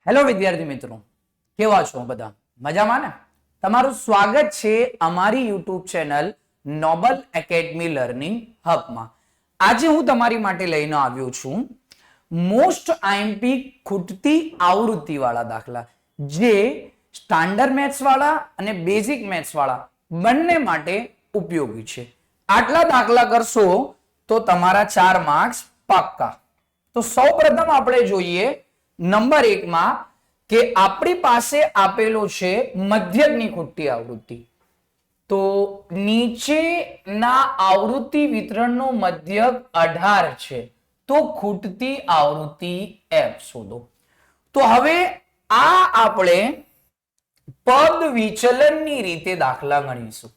Hello વિદ્યાર્થી મિત્રો, કેવા છો બધા? મજામાં ને? તમારું સ્વાગત છે અમારી YouTube channel Noble Academy Learning હબમાં. આજે હું તમારી માટે લઈને આવ્યો છું મોસ્ટ આઈએમપી ખૂટતી આવૃત્તિ વાળા દાખલા, જે સ્ટાન્ડર્ડ મેથ્સ વાળા અને બેઝિક મેથ્સ વાળા બંને માટે ઉપયોગી છે. આટલા દાખલા કરશો તો તમારા 4 માર્ક્સ પાક્કા. તો સૌપ્રથમ આપણે જોઈએ નંબર 1 માં કે આપણી પાસે આપેલો છે મધ્યકની ખૂટતી આવૃત્તિ. તો નીચેના આવૃત્તિ વિતરણનો મધ્યક 18 છે, તો ખૂટતી આવૃત્તિ f શોધો. તો હવે આ આપણે પદ વિચલનની રીતે દાખલા ગણીશું.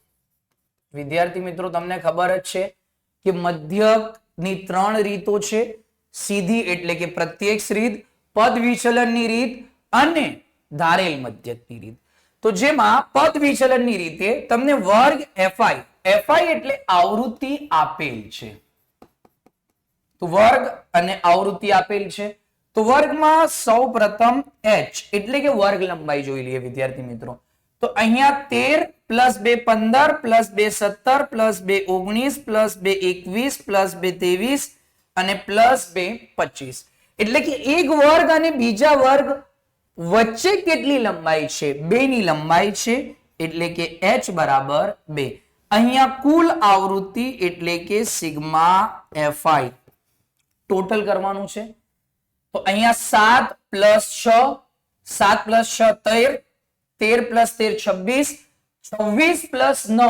વિદ્યાર્થી મિત્રો, તમને ખબર જ છે કે મધ્યકની 3 રીતો છે: સીધી એટલે કે પ્રત્યક્ષ રીત, પદ વિચલનની રીત અને ધારેલ મધ્યકની રીત. તો જેમાં પદ વિચલનની રીતે તમને વર્ગ fi એટલે આવૃત્તિ આપેલ છે. તો વર્ગ અને આવૃત્તિ આપેલ છે. તો વર્ગમાં સૌપ્રથમ h એટલે કે વર્ગ લંબાઈ જોઈ લઈએ વિદ્યાર્થી મિત્રો. તો અહીંયા 13 plus 2 15 plus 2 17 plus 2 19 plus 2 21 plus 2 23 અને પ્લસ 2 25. એટલે કે એક વર્ગ અને બીજા વર્ગ વચ્ચે કેટલી લંબાઈ છે? 2 ની લંબાઈ છે, એટલે કે h બરાબર 2. અહીંયા કુલ આવૃત્તિ એટલે કે સિગ્મા fi ટોટલ કરવાનું છે. તો અહીંયા 7 plus 6 7 plus 6 13 13 plus 13 26 26 plus 9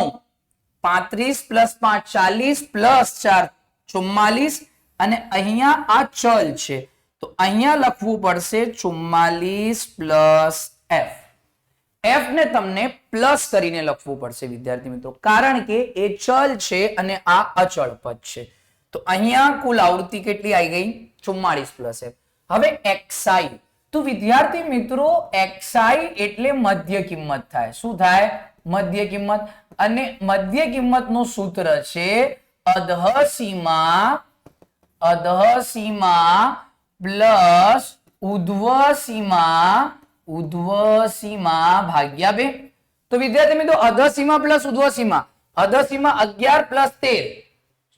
35 plus 5 40 plus 4 44 અને અહીંયા આ ચલ છે, તો અહીંયા લખવું પડશે 44 પ્લસ f. f ને તમને પ્લસ કરીને લખવું પડશે વિદ્યાર્થી મિત્રો, કારણ કે એ ચલ છે અને આ અચળ પદ છે. તો અહીંયા કુલ આવૃત્તિ કેટલી આવી ગઈ? 44 પ્લસ f. હવે xi, તો વિદ્યાર્થી મિત્રો xi એટલે મધ્ય કિંમત થાય. શું થાય? મધ્ય કિંમત. અને મધ્ય કિંમતનું સૂત્ર છે અધઃસીમા પ્લસ ઉધ્વસીમા ભાગ્યા 2. તો વિદ્યાર્થી મિત્રો અધઃસીમા પ્લસ ઉધ્વસીમા, અધઃસીમા 11 પ્લસ 13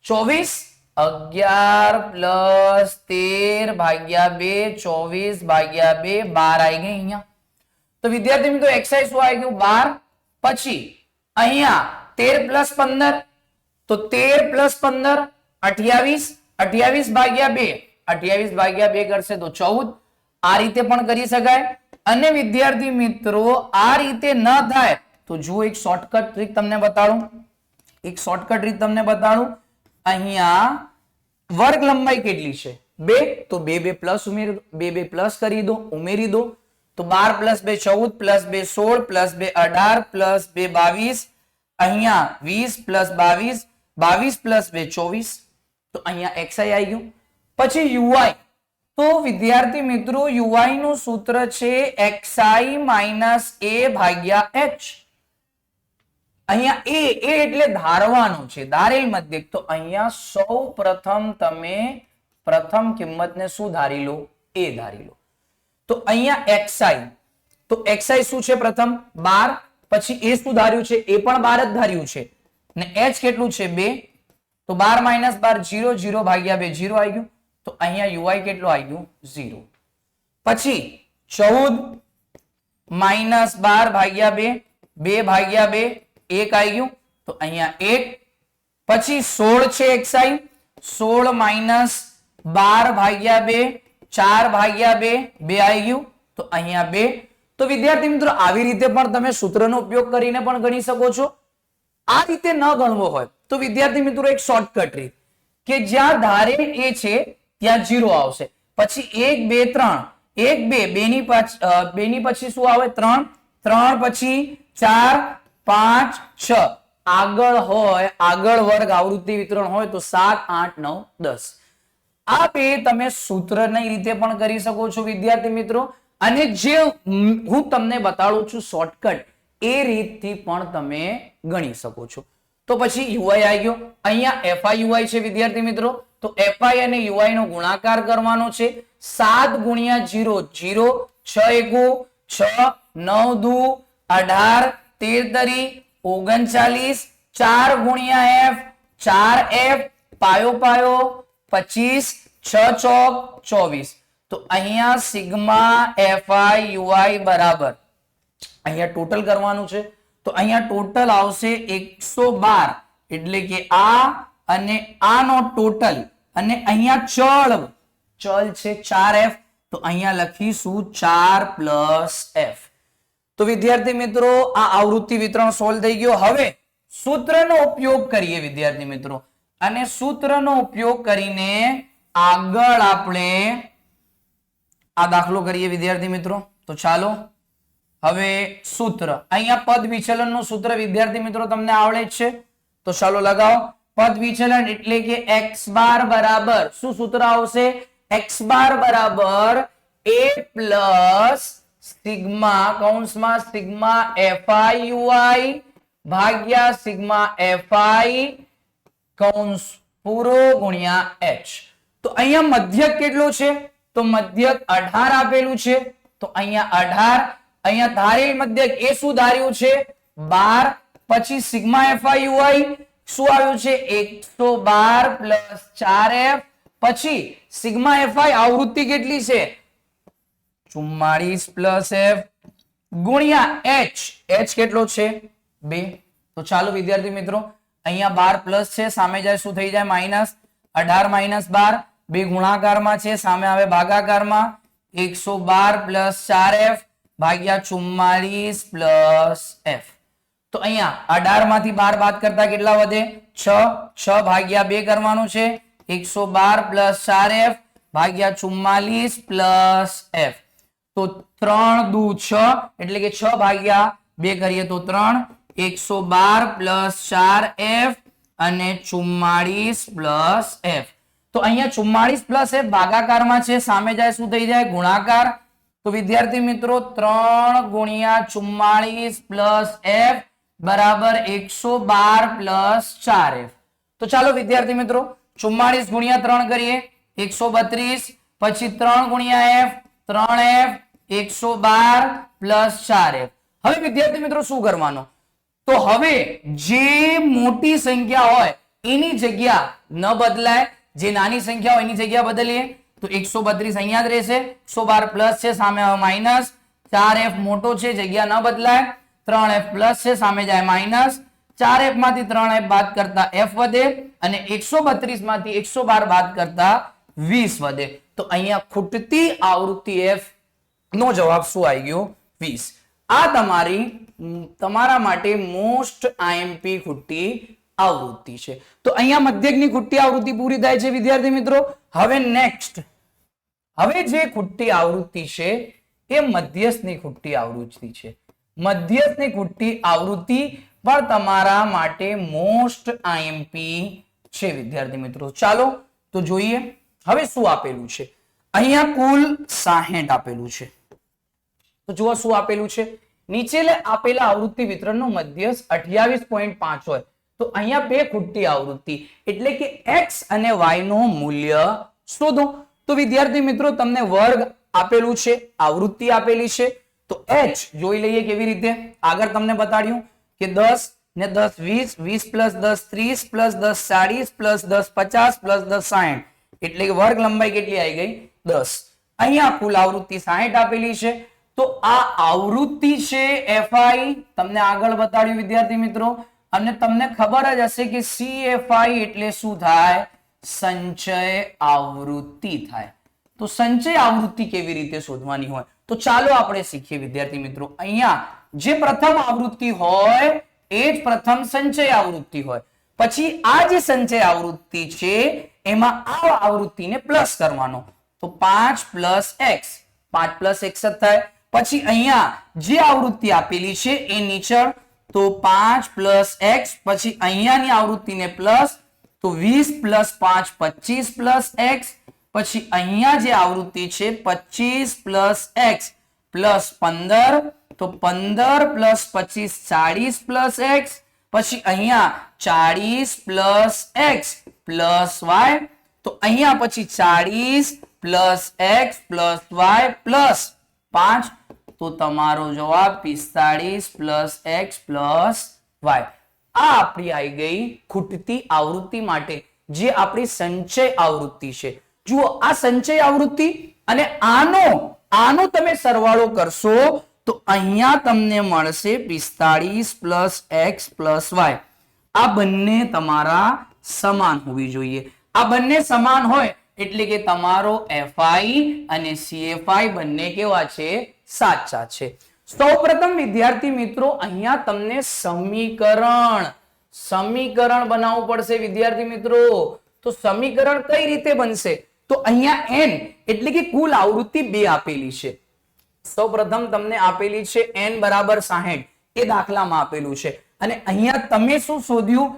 24, 11 પ્લસ 13 ભાગ્યા 2 24 ભાગ્યા 2 12 આવી ગઈ અહીંયા. તો વિદ્યાર્થી મિત્રો xi શું આવી ગયું? 12. પછી અહીંયા 13 પ્લસ 15, તો 13 પ્લસ 15 28, 28 ભાગ્યા 2 28 ભાગ્યા 2 કરશે તો 14. આ રીતે પણ કરી શકાય. અને વિદ્યાર્થી મિત્રો આ રીતે ન થાય તો જો એક શોર્ટકટ ટ્રીક તમને બતાડું. અહીંયા વર્ગ લંબાઈ કેટલી છે? 2. તો 2 પ્લસ ઉમેરી 2 પ્લસ કરી દો, ઉમેરી દો. તો 12 પ્લસ 2 14 પ્લસ 2 16 પ્લસ 2 18 પ્લસ 2 22, અહીંયા 20 પ્લસ 22 22 પ્લસ 2 24. તો અહીંયા xi આવી ગયું. પછી ui, તો વિદ્યાર્થી મિત્રો ui નું સૂત્ર છે xi માઇનસ a ભાગ્યા h. અહીંયા a એટલે ધારવાનું છે, ધારેલ મધ્યક. તો અહીંયા સૌ પ્રથમ તમે પ્રથમ કિંમતને શું ધારી લો? a ધારી લો. તો અહીંયા xi, તો xi શું છે? પ્રથમ 12. પછી a શું ધાર્યું છે? એ પણ 12 જ ધાર્યું છે. ને h કેટલું છે? 2. તો 12 માઇનસ 12 0 0 ભાગ્યા 2 0 આવી ગયું. તો અહીંયા ui કેટલું આવી ગયું? 0. પછી 14 માઇનસ 12 ભાગ્યા 2 2 ભાગ્યા 2 1 આવી ગયું. તો અહીંયા 1. પછી 16 છે xi, 16 માઇનસ 12 ભાગ્યા 2 4 ભાગ્યા 2 2 આવી ગયું. તો અહીંયા 2. તો વિદ્યાર્થી મિત્રો આવી રીતે પણ તમે સૂત્રનો ઉપયોગ કરીને પણ ગણી શકો છો. આ રીતે ન ગણવો હોય તો વિદ્યાર્થી મિત્રો એક શોર્ટકટ રીત કે જ્યાં ધારે એ છે ત્યાં 0 આવશે. પછી 1 2 3 1 2 2 ની પછી શું આવે? 3 3 પછી 4 5 6 આગળ હોય, આગળ વર્ગ આવૃત્તિ વિતરણ હોય તો 7 8 9 10. આ બે તમે સૂત્રની રીતે પણ કરી શકો છો વિદ્યાર્થી મિત્રો. અને જે હું તમને બતાડું છું શોર્ટકટ, એ રીતથી પણ તમે ગણી શકો છો. તો પછી ui આવી ગયો. અહીંયા fi ui છે વિદ્યાર્થી મિત્રો. તો fi અને ui નો ગુણાકાર કરવાનો છે. 7 ગુણ્યા 0 0, 6 એકુ 6, 9 દુ 18, 13 તરી 39, 4 ગુણ્યા f 4f, પાયો પાયો 25, 6 ચોક 24. તો અહીંયા સિગ્મા fi ui બરાબર અહીંયા ટોટલ કરવાનું છે. તો અહીંયા ટોટલ આવશે 112, એટલે કે આ અને આનો ટોટલ, અને અહીંયા ચલ છે 4f, તો અહીંયા લખીશું 4 પ્લસ f. તો વિદ્યાર્થી મિત્રો આ આવૃત્તિ વિતરણ સોલ્વ થઈ ગયો. હવે સૂત્રનો ઉપયોગ કરીએ વિદ્યાર્થી મિત્રો, અને સૂત્રનો ઉપયોગ કરીને આગળ આપણે આ દાખલો કરીએ વિદ્યાર્થી મિત્રો. તો ચાલો હવે સૂત્ર, અહીંયા પદ વિચલનનું સૂત્ર વિદ્યાર્થી મિત્રો તમને આવડે જ છે. તો ચાલો લગાવો. પદ વિચલન એટલે કે x બાર બરાબર શું સૂત્ર આવશે? x બાર બરાબર a પ્લસ સિગ્મા કૌંસમાં સિગ્મા fi ui ભાગ્યા સિગ્મા fi કૌંસ પૂરો ગુણ્યા h. તો અહીંયા મધ્યક કેટલો છે? તો મધ્યક 18 આપેલું છે. તો અહીંયા 18, અહીંયા ધારેલ મધ્યક એ શું ધાર્યું છે? 12. પછી સિગ્મા fi ui શું આવ્યું છે? 112 પ્લસ 4f. પછી સિગ્મા fi આવૃત્તિ કેટલી છે? 44 પ્લસ f ગુણ્યા h. h કેટલો છે? 2. તો ચાલો વિદ્યાર્થી મિત્રો અહીંયા 12 પ્લસ છે, સામે જાય શું થઈ જાય? માઇનસ. 18 માઇનસ 12, 2 ગુણાકારમાં છે, સામે આવે ભાગાકારમાં. 112 પ્લસ 4f ભાગ્યા 44 પ્લસ f. તો અહીંયા 18 માંથી 12 બાદ કરતા કેટલા વધે? 6. 6 ભાગ્યા 2 કરવાનું છે. 112 પ્લસ 4f ભાગ્યા 44 પ્લસ f. તો 3 દુ 6, એટલે કે 6 ભાગ્યા 2 કરીએ તો 3. 112 પ્લસ 4f અને 44 પ્લસ f. તો અહીંયા 44 પ્લસ f ભાગાકારમાં છે, સામે જાય શું થઈ જાય? ગુણાકાર. તો વિદ્યાર્થી મિત્રો 3 ગુણ્યા 44 પ્લસ f બરાબર 112 પ્લસ 4f. તો ચાલો વિદ્યાર્થી મિત્રો 44 ગુણ્યા 3 કરીએ 132, પછી 3 ગુણ્યા f 3f 112 પ્લસ 4f. હવે વિદ્યાર્થી મિત્રો શું કરવાનું? તો હવે જે મોટી સંખ્યા હોય એની જગ્યા ન બદલાય, જે નાની સંખ્યા હોય એની જગ્યા બદલીએ. તો 132 અહીંયા જ રહેશે, 112 પ્લસ છે, સામે આવે માઇનસ. 4f મોટો છે, જગ્યા ન બદલાય. 3f પ્લસ છે, સામે જાય માઇનસ. 4f માંથી 3f બાદ કરતા f વધે, અને 132 માંથી 112 બાદ કરતા 20 વધે. તો અહીંયા ખૂટતી આવૃત્તિ f નો જવાબ શું આવી ગયો? 20. આ તમારા માટે મોસ્ટ આઈએમપી ખૂટતી આવૃત્તિ છે. તો અહીંયા મધ્યકની ખૂટતી આવૃત્તિ પૂરી થાય છે વિદ્યાર્થી મિત્રો. હવે નેક્સ્ટ, હવે જે ખૂટતી આવૃત્તિ છે એ મધ્યસ્થની ખૂટતી આવૃત્તિ છે. મધ્યસ્થની ખૂટતી આવૃત્તિ પણ તમારા માટે મોસ્ટ આઈએમપી છે વિદ્યાર્થી મિત્રો. ચાલો તો જોઈએ હવે શું આપેલું છે. અહીંયા કુલ 60 આપેલું છે. તો જુઓ શું આપેલું છે. નીચે આપેલા આવૃત્તિ વિતરણનો મધ્યસ્થ 28.5 હોય તો અહીંયા બે ખૂટતી આવૃત્તિ એટલે કે x અને y નો મૂલ્ય શોધો. તો વિદ્યાર્થી મિત્રો તમને વર્ગ આપેલું છે, આવૃત્તિ આપેલી છે. તો h જોઈ લઈએ કેવી રીતે. આગળ તમને બતાડ્યું કે 10 ને 10 20, 20 પ્લસ 10 30 પ્લસ 10 40 પ્લસ 10 50 પ્લસ 10 60, એટલે કે વર્ગ લંબાઈ કેટલી આવી ગઈ? 10. અહીંયા કુલ આવૃત્તિ 60 આપેલી છે. તો આ આવૃત્તિ છે fi, તમને આગળ બતાડ્યું વિદ્યાર્થી મિત્રો. અને તમને ખબર જ હશે કે CFI એટલે શું થાય? સંચય આવૃત્તિ થાય. તો સંચય આવૃત્તિ કેવી રીતે શોધવાની હોય તો ચાલો આપણે શીખીએ વિદ્યાર્થી મિત્રો. અહીંયા જે પ્રથમ આવૃત્તિ હોય એ જ પ્રથમ સંચય આવૃત્તિ હોય. પછી આ જે સંચય આવૃત્તિ છે એમાં આ આવૃત્તિને પ્લસ કરવાનો. તો 5 પ્લસ x, 5 પ્લસ x જ થાય. પછી અહીંયા જે આવૃત્તિ આપેલી છે એ નીચળ, તો 5 પ્લસ x. પછી અહીંયાની આવૃત્તિને પ્લસ, તો 20 પ્લસ 5 25 પ્લસ x. પછી અહીંયા જે આવૃત્તિ છે 25 પ્લસ x પ્લસ 15, તો 15 પ્લસ 25 40 પ્લસ x. પછી અહીંયા 40 પ્લસ x પ્લસ y. તો અહીંયા પછી 40 plus X plus Y plus 5, તો તમારો જવાબ 45 પ્લસ એક્સ પ્લસ વાય. આ આપણી આવી ગઈ ખૂટતી આવૃત્તિ માટે, જે આપણી સંચય આવૃત્તિ છે. જુઓ, આ સંચય આવૃત્તિ અને આનો તમે સરવાળો કરશો તો અહીંયા તમને મળશે 45 પ્લસ એક્સ પ્લસ વાય. આ બંને તમારા સમાન હોવી જોઈએ. આ બંને સમાન હોય એટલે કે તમારો FI અને CFI બંને કેવા છે? સાચા છે. સૌપ્રથમ વિદ્યાર્થી મિત્રો અહીંયા તમને સમીકરણ બનાવવું પડશે વિદ્યાર્થી મિત્રો. તો સમીકરણ કઈ રીતે બનશે? તો અહીંયા n એટલે કે કુલ આવૃત્તિ 2 આપેલી છે. સૌપ્રથમ તમને આપેલી છે n બરાબર 60, એ દાખલામાં આપેલું છે. અને અહીંયા તમે શું શોધ્યું?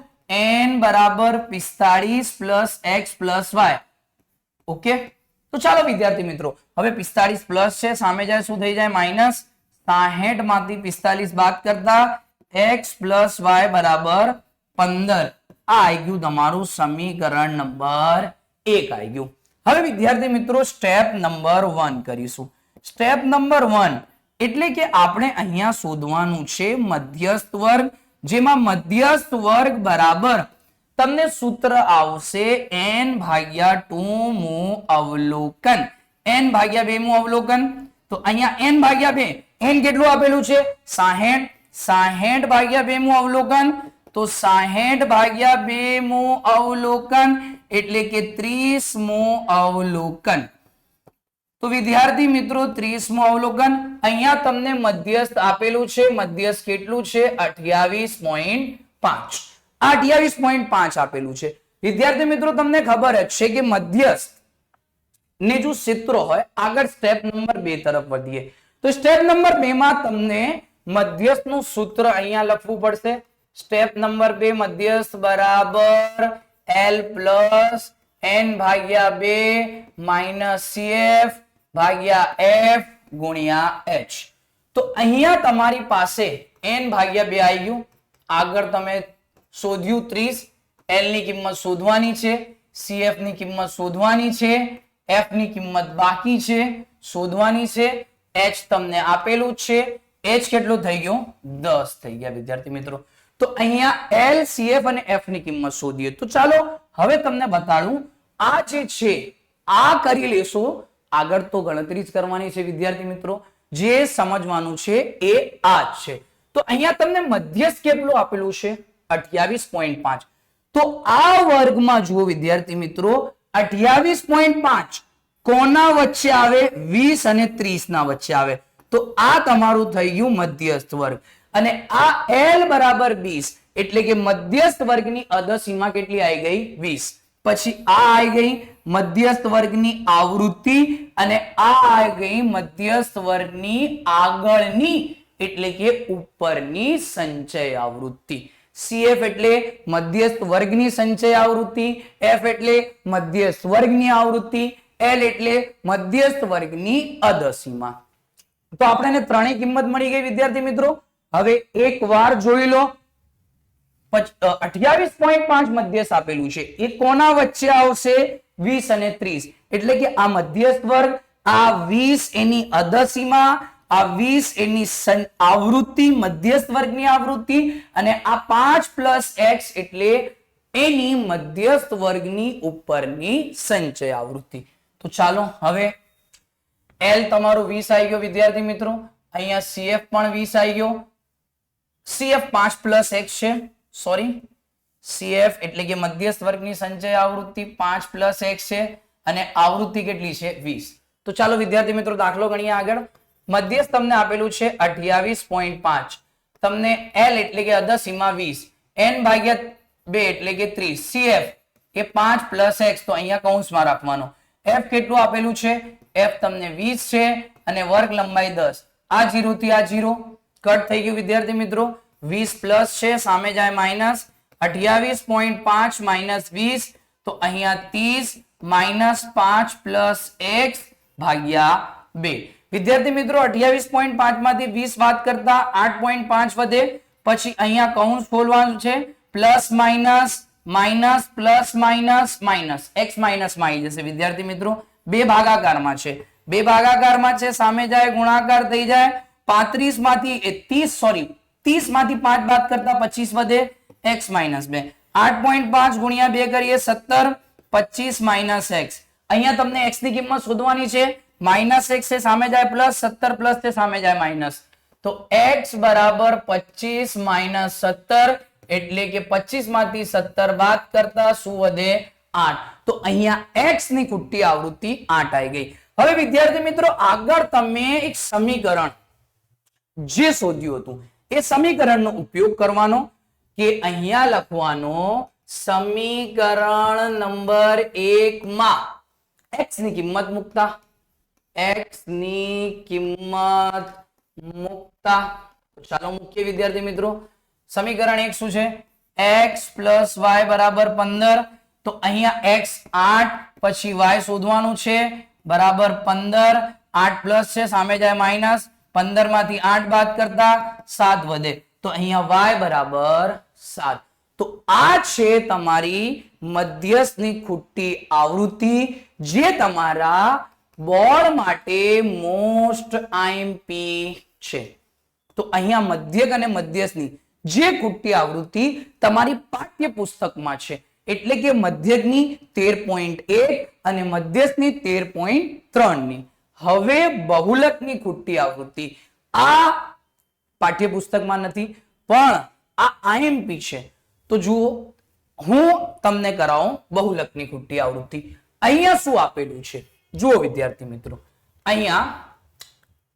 n બરાબર 45 plus X plus Y. Okay, તો ચાલો વિદ્યાર્થી મિત્રો, હવે 45 પ્લસ છે, સામે જાય શું થઈ જાય? માઇનસ. 60 માંથી 45 બાદ કરતા x પ્લસ વાય બરાબર 15. આ આવી ગયું તમારું સમીકરણ નંબર 1 આવી ગયું. હવે વિદ્યાર્થી મિત્રો સ્ટેપ નંબર 1 કરીશું. સ્ટેપ નંબર 1 એટલે કે આપણે અહીંયા શોધવાનું છે મધ્યસ્થ વર્ગ, જેમાં મધ્યસ્થ વર્ગ બરાબર તમને સૂત્ર આવશે n ભાગ્યા 2 મું અવલોકન. n ભાગ્યા 2 મું અવલોકન. તો અહીંયા n ભાગ્યા 2, n કેટલું આપેલું છે? 60. 60 ભાગ્યા 2 મું અવલોકન, તો 60 ભાગ્યા 2 મું અવલોકન એટલે કે 30 મું અવલોકન. તો વિદ્યાર્થી મિત્રો 30 મું અવલોકન. અહીંયા તમને મધ્યસ્થ આપેલું છે. મધ્યસ્થ કેટલું છે? 28.5. 28.5 આપેલું છે. વિદ્યાર્થી મિત્રો તમને ખબર જ છે કે મધ્યસ્થ ને જો સૂત્ર હોય, આગળ સ્ટેપ નંબર 2 તરફ વધીએ તો સ્ટેપ નંબર 2 માં તમને મધ્યસ્થ નું સૂત્ર અહીંયા લખવું પડશે. સ્ટેપ નંબર 2 મધ્યસ્થ બરાબર L પ્લસ n ભાગ્યા 2 માઇનસ CF ભાગ્યા F ગુણ્યા H. તો અહીંયા તમારી પાસે n ભાગ્યા 2 આવી ગયું. આગળ તમે શોધ્યું 30. L ની કિંમત શોધવાની છે, CF ની કિંમત શોધવાની છે, F ની કિંમત બાકી છે શોધવાની છે, H તમને આપેલું છે. H કેટલું થઈ ગયું? 10 થઈ ગયા વિદ્યાર્થી મિત્રો. તો અહીંયા L, CF અને F ની કિંમત શોધીએ. તો ચાલો હવે તમને બતાડું. આ જે છે આ કરી લેશો, આગળ તો ગણતરી જ કરવાની છે વિદ્યાર્થી મિત્રો. જે સમજવાનું છે એ આ જ છે. તો અહીંયા તમને મધ્યસ્થ કેટલું આપેલું છે? 28.5. તો આ વર્ગમાં જુઓ વિદ્યાર્થી મિત્રો, 28.5 કોના વચ્ચે આવે? 20 અને 30 ના વચ્ચે આવે. તો આ તમારું થઈ ગયું મધ્યસ્થ વર્ગ. અને આ L બરાબર 20 એટલે કે મધ્યસ્થ વર્ગની અધસીમા કેટલી આવી ગઈ? 20. પછી આ આવી ગઈ મધ્યસ્થ વર્ગની આવૃત્તિ અને આ આવી ગઈ મધ્યસ્થ વર્ગની આગળની એટલે કે ઉપરની સંચય આવૃત્તિ. CF એટલે મધ્યસ્થ વર્ગની સંચય આવૃત્તિ, F એટલે મધ્યસ્થ વર્ગની આવૃત્તિ, L એટલે મધ્યસ્થ વર્ગની અધસીમા. તો આપણને ત્રણેય કિંમત મળી ગઈ વિદ્યાર્થી મિત્રો. હવે એક વાર જોઈ લો. 28.5 મધ્યસ્થ આપેલું છે, એ કોના વચ્ચે આવશે? 20 અને 30. એટલે કે આ મધ્યસ્થ વર્ગ, આ 20 એની અધસીમા, આ 20 એની આવૃત્તિ, મધ્યસ્થ વર્ગની આવૃત્તિ, અને આ 5 પ્લસ x એટલે એની મધ્યસ્થ વર્ગની ઉપરની સંચય આવૃત્તિ. તો ચાલો હવે L તમારું 20 આવી ગયો વિદ્યાર્થી મિત્રો. અહીંયા CF પણ 20 આવી ગયો. CF 5 પ્લસ x છે, સોરી, CF એટલે કે મધ્યસ્થ વર્ગની સંચય આવૃત્તિ 5 પ્લસ x છે અને આવૃત્તિ કેટલી છે? 20. તો ચાલો વિદ્યાર્થી મિત્રો દાખલો ગણીએ આગળ. મધ્યસ્થ તમને આપેલું છે 28.5. તમને L એટલે કે અધસીમા 20, n ભાગ્યા 2 એટલે કે 30, CF એ 5 પ્લસ x, તો અહીંયા કૌંસમાં રાખવાનો. F કેટલું આપેલું છે? F તમને 20 છે અને વર્ગ લંબાઈ 10. આ 0 થી આ 0 કટ થઈ ગયું વિદ્યાર્થી મિત્રો. 20 પ્લસ છે, સામે જાય માઇનસ. 28.5 માઇનસ 20, તો અહીંયા 30 માઇનસ 5 પ્લસ x ભાગ્યા 2. વિદ્યાર્થી મિત્રો 28.5 માંથી 20 બાદ કરતા 8.5 વધે. પછી અહીંયા કૌંસ ખોલવાનું છે, plus minus minus plus minus minus x minus માં આવી જશે વિદ્યાર્થી મિત્રો. બે ભાગાકારમાં છે, બે ભાગાકારમાં છે, સામે જાય ગુણાકાર થઈ જાય. 35 માંથી 30 માંથી 5 બાદ કરતા 25 વધે, x માઇનસ 2. 8.5 ગુણ્યા 2 કરીએ 17, 25 માઇનસ x. અહીંયા તમને x ની કિંમત શોધવાની છે. માઇનસ x છે સામે જાય પ્લસ, 17 પ્લસ છે સામે જાય માઇનસ. તો x બરાબર 25 માઇનસ 17 એટલે કે 25 માંથી 17 બાદ કરતા શું વધે? 8. તો અહીંયા x ની ખૂટી આવૃત્તિ 8 આવી ગઈ. હવે વિદ્યાર્થી મિત્રો આગળ તમે એક સમીકરણ જે શોધ્યું હતું એ સમીકરણનો ઉપયોગ કરવાનો કે અહીંયા લખવાનો સમીકરણ નંબર 1 માં x ની કિંમત મૂકતા, x ની કિંમત મૂકતા. ચાલો મૂકીએ વિદ્યાર્થી મિત્રો. સમીકરણ 1 શું છે? x પ્લસ y બરાબર 15. તો અહીંયા x 8 પછી y શોધવાનું છે બરાબર 15. 8 પ્લસ છે સામે જાય માઇનસ, 15 માંથી 8 બાદ કરતા 7 વધે. તો અહીંયા y બરાબર 7. તો આ છે તમારી મધ્યસ્થની ખૂટી આવૃત્તિ જે તમારા બોર્ડ માટે મોસ્ટ IMP છે. તો અહીંયા મધ્યક અને મધ્યસ્થની જે ખૂટી આવૃત્તિ તમારી પાઠ્યપુસ્તકમાં છે એટલે કે મધ્યકની 13.1 અને મધ્યસ્થની 13.3 ની. હવે બહુલકની ખૂટી આવૃત્તિ આ પાઠ્યપુસ્તકમાં નથી પણ આ IMP છે. તો જુઓ હું તમને કરાવું બહુલકની ખૂટી આવૃત્તિ. અહીંયા શું આપેલું છે જુઓ વિદ્યાર્થી મિત્રો. અહીંયા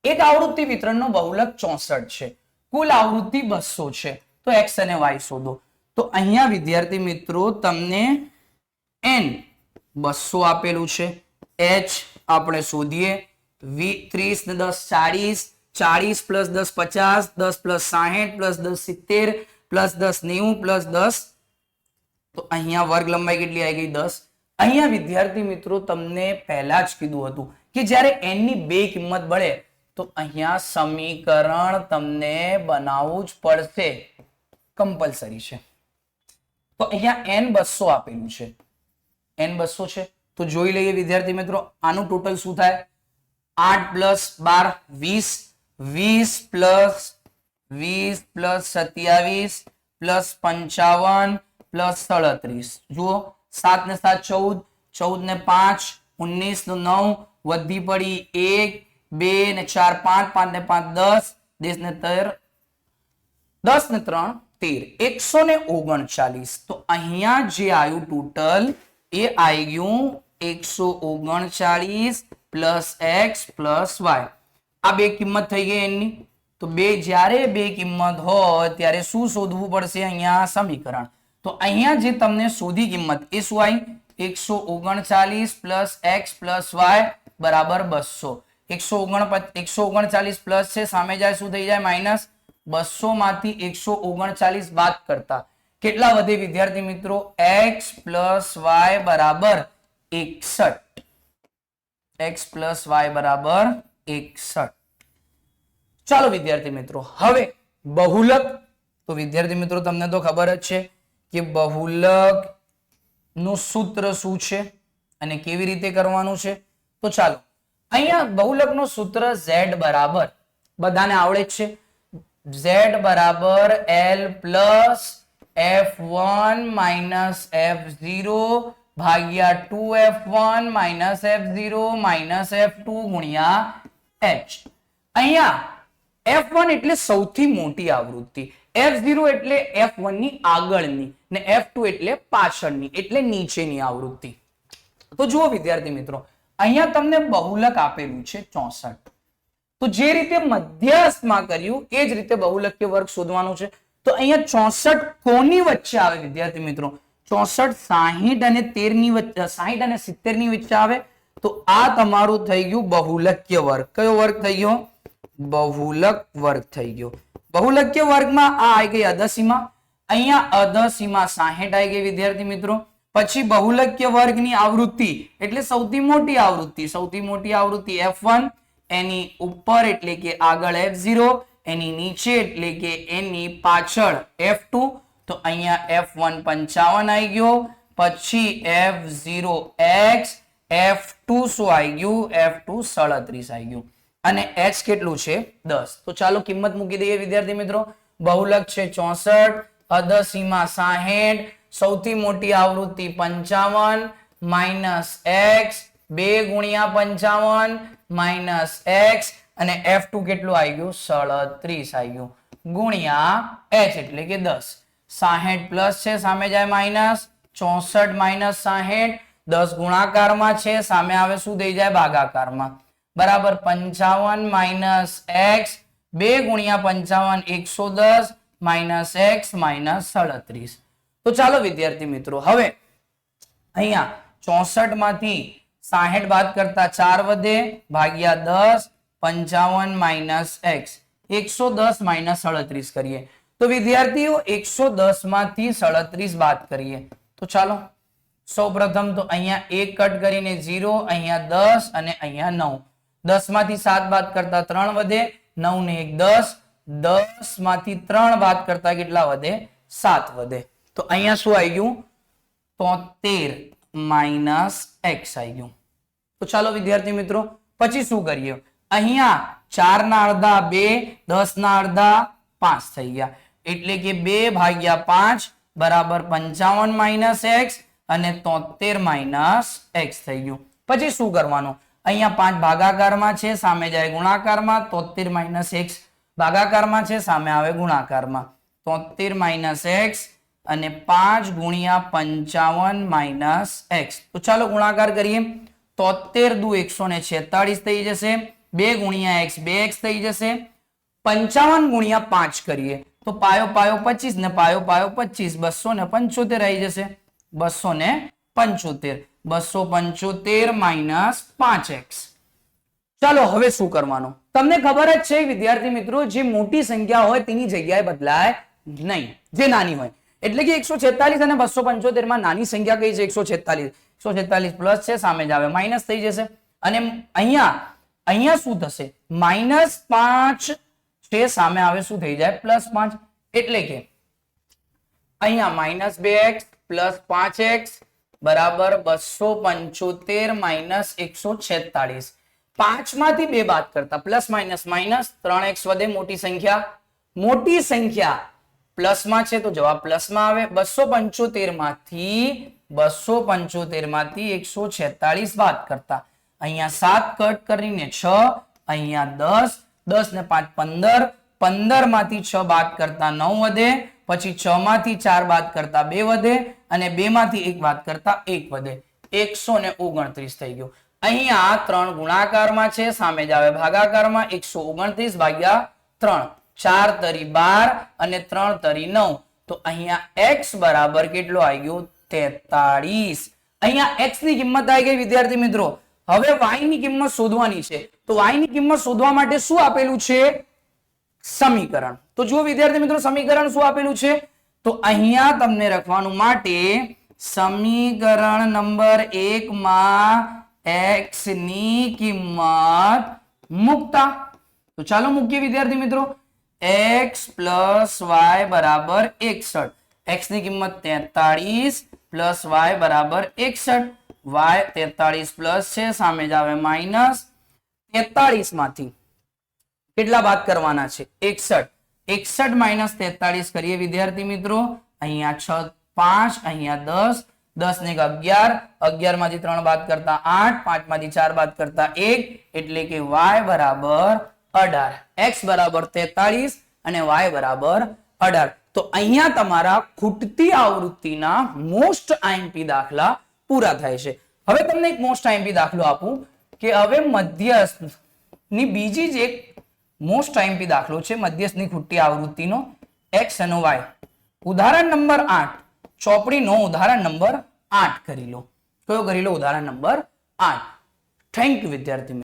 એક આવૃત્તિ વિતરણનો બહુલક 64 છે, કુલ આવૃત્તિ 200 છે. તો x અને y શોધો. તો અહીંયા વિદ્યાર્થી મિત્રો તમને n 200 આપેલું છે, h આપણે શોધીએ 30 ને 10 40, 40 plus 10 50, 10 plus 60 plus 10 70 plus 10 90 plus 10. તો અહીંયા વર્ગ લંબાઈ કેટલી આવી ગઈ? 10. અહીંયા વિદ્યાર્થી મિત્રો તમને પહેલા જ કીધું હતું કે જ્યારે n ની બે કિંમત મળે તો અહીંયા સમીકરણ તમને બનાવવું જ પડશે, કમ્પલસરી છે. તો અહીંયા n 200 આપેલું છે, n 200 છે. તો જોઈ લઈએ વિદ્યાર્થી મિત્રો આનું ટોટલ શું થાય? 8 plus 12 20, 20 plus 20 plus 27 plus 55 plus 37. જુઓ 7 ને 7 14, 14 ને 5 19 નો 9 વધી પડી 1 2 ને 4 5, 5 ને 5 10, 10 ને 13 10 ને 3 13, 139. તો અહીંયા જે આવ્યું ટોટલ એ આવી ગયું 139 પ્લસ x પ્લસ y. આ બે કિંમત થઈ ગઈ એની. તો જ્યારે બે કિંમત હોય ત્યારે શું શોધવું પડશે? અહીંયા સમીકરણ. તો અહીંયા જે તમને શોધી કિંમત એ શું આવી? 139 પ્લસ x પ્લસ y બરાબર 200. 139 પ્લસ છે સામે જાય શું થઈ જાય? માઇનસ. 200 માંથી 139 બાદ કરતા કેટલા વધે વિદ્યાર્થી મિત્રો? x પ્લસ y બરાબર 61. x પ્લસ y બરાબર 61. ચાલો વિદ્યાર્થી મિત્રો હવે બહુલક. તો વિદ્યાર્થી મિત્રો તમને તો ખબર જ છે કે બહુલક નું સૂત્ર શું છે અને કેવી રીતે કરવાનું છે. તો ચાલો અહીંયા બહુલક નું સૂત્ર z બરાબર બધાને આવડે જ છે. z બરાબર l plus f1 minus f0 ભાગ્યા 2f1 minus f0 minus f2 ગુણ્યા h. અહીંયા f1 એટલે સૌથી મોટી આવૃત્તિ, f0 એટલે f1 ની આગળની ને f2 એટલે પાછળની એટલે નીચેની આવૃત્તિ. તો જુઓ વિદ્યાર્થી મિત્રો અહીંયા તમને બહુલક આપેલું છે 64. તો જે રીતે મધ્યસ્થમાં કર્યું એ જ રીતે બહુલક્ય વર્ગ શોધવાનું છે. તો અહીંયા 64 કોની વચ્ચે આવે વિદ્યાર્થી મિત્રો? 64 60 અને 13 ની વચ્ચે, 60 અને 70 ની વચ્ચે આવે. તો આ તમારું થઈ ગયું બહુલક્ય વર્ગ. કયો વર્ગ થઈ ગયો? બહુલક વર્ગ થઈ ગયો. બહુલક્ય વર્ગમાં આ આવી ગઈ અધસીમા. અહીંયા અધસીમા 60 આવી ગઈ વિદ્યાર્થી મિત્રો. પછી બહુલક્ય વર્ગની આવૃત્તિ એટલે સૌથી મોટી આવૃત્તિ, સૌથી મોટી આવૃત્તિ f1, એની ઉપર એટલે કે આગળ f0, એની નીચે એટલે કે એની પાછળ f2. તો અહીંયા F1 55 આવી ગયો, પછી F0x, F2 શું આવી ગયું? F2 37 આવી ગયું અને H કેટલું છે? 10. તો ચાલો કિંમત મૂકી દઈએ વિદ્યાર્થી મિત્રો. બહુલક છે 64, અદસીમાં 60, સૌથી મોટી આવૃત્તિ 55 માઇનસ x, 2 ગુણ્યા 55 માઇનસ x અને F2 કેટલું આવી ગયું? 37 આવી ગયું ગુણ્યા h એટલે કે 10. 60 પ્લસ છે, સામે જાય માઇનસ, 64 માઇનસ 60, 10 ગુણાકારમાં છે, સામે આવે શું થઈ જાય? ભાગાકારમાં. બરાબર 55 માઇનસ x, 2 ગુણ્યા 55 110 માઇનસ x માઇનસ 37. તો ચાલો વિદ્યાર્થી મિત્રો હવે અહીંયા 64 માંથી 60 બાદ કરતા 4 વધે ભાગ્યા 10, 55 માઇનસ x, 110 માઇનસ 37 કરીએ તો વિદ્યાર્થીઓ 110 માંથી 37 બાદ કરીએ તો ચાલો સૌપ્રથમ તો અહીંયા 1 કટ કરીને 0, અહીંયા 10 અને અહીંયા 9. 10 માંથી 7 બાદ કરતા 3 વધે, 9 ને 1 10, 10 માંથી 3 બાદ કરતા કેટલા વધે? 7 વધે. તો અહીંયા શું આવી ગયું? 73 માઇનસ x આવી ગયું. તો ચાલો વિદ્યાર્થી મિત્રો પછી શું કરીએ? અહીંયા 4 ના અડધા 2, 10 ના અડધા 5 થઈ ગયા એટલે કે 2 ભાગ્યા 5 બરાબર 55 માઇનસ x અને 73 માઇનસ x થઈ ગયું. પછી શું કરવાનું? અહીંયા 5 ભાગાકારમાં છે, સામે જાય ગુણાકારમાં, 73 માઇનસ x ભાગાકારમાં છે, સામે આવે ગુણાકારમાં, 73 માઇનસ x અને 5 ગુણ્યા 55 માઇનસ x. તો ચાલો ગુણાકાર કરીએ. 73 દુ 146 થઈ જશે, 2 ગુણ્યા x 2x થઈ જશે, 55 ગુણ્યા 5 કરીએ તો પાયો પાયો 25 ને પાયો પાયો 25, 275 આવી જશે. 275 275 માઇનસ 5x. ચાલો હવે શું કરવાનું? તમને ખબર જ છે વિદ્યાર્થી મિત્રો, જે મોટી સંખ્યા હોય તેની જગ્યાએ બદલાય નહીં, જે નાની હોય. એટલે કે 146 અને 275 માં નાની સંખ્યા કઈ છે? 146. 146 પ્લસ છે, સામે જ આવે માઇનસ થઈ જશે અને અહીંયા શું થશે? માઇનસ 5 છે, સામે આવે શું થઈ જાય? પ્લસ 5. એટલે કે અહીંયા માઇનસ 2x પ્લસ 5x બરાબર 275 માઇનસ 146. 5 માંથી 2 બાદ કરતા પ્લસ માઇનસ માઇનસ 3x વધે. મોટી સંખ્યા પ્લસ માં છે તો જવાબ પ્લસ માં આવે. 275 માંથી 146 બાદ કરતા અહીંયા 7 કટ કરીને 6, અહીંયા 10 ને 5 15, 15 માંથી 6 બાદ કરતા 9 વધે, પછી 6 માંથી 4 બાદ કરતા 2 વધે અને 2 માંથી 1 બાદ કરતા 1 વધે. 129 થઈ ગયું. અહીંયા 3 ગુણાકારમાં છે, સામે જ આવે ભાગાકારમાં, 129 ભાગ્યા 3, 4 તરી 12 અને 3 તરી 9. તો અહીંયા x બરાબર કેટલો આવી ગયો? 43. અહીંયા x ની કિંમત આવી ગઈ વિદ્યાર્થી મિત્રો. હવે y ની કિંમત શોધવાની છે. તો y ની કિંમત શોધવા માટે શું આપેલું છે? સમીકરણ. તો જુઓ વિદ્યાર્થી મિત્રો સમીકરણ શું આપેલું છે? તો અહીંયા તમને લખવાનું માટે સમીકરણ નંબર 1 માં x ની કિંમત મૂકતા. તો ચાલો મૂકીએ વિદ્યાર્થી મિત્રો. x પ્લસ y બરાબર 61. x ની કિંમત 43 પ્લસ y બરાબર 61. y 43 પ્લસ છે, સામે જ આવે માઇનસ. 43 માંથી કેટલા બાદ કરવાના છે? 61. 61 માઇનસ 43 કરીએ વિદ્યાર્થી મિત્રો. અહીંયા 6 5, અહીંયા 10 ને 11, 11 માંથી 3 બાદ કરતા 8, 5 માંથી 4 બાદ કરતા 1 એટલે કે y બરાબર 18. x બરાબર 43 અને y બરાબર 18. તો અહીંયા તમારા ખૂટતી આવૃત્તિના મોસ્ટ આઈએમપી દાખલા પૂરા થાય છે. હવે તમને એક મોસ્ટ આઈએમપી દાખલો આપું કે હવે મધ્યસ્થની બીજી જ એક મોસ્ટ આઈએમપી દાખલો છે મધ્યસ્થની ખૂટતી આવૃત્તિનો x અને y. ઉદાહરણ નંબર 8, ચોપડીનો ઉદાહરણ નંબર 8 કરી લો. કયો કરી લો? ઉદાહરણ નંબર 8. થેન્ક યુ વિદ્યાર્થી મિત્રો.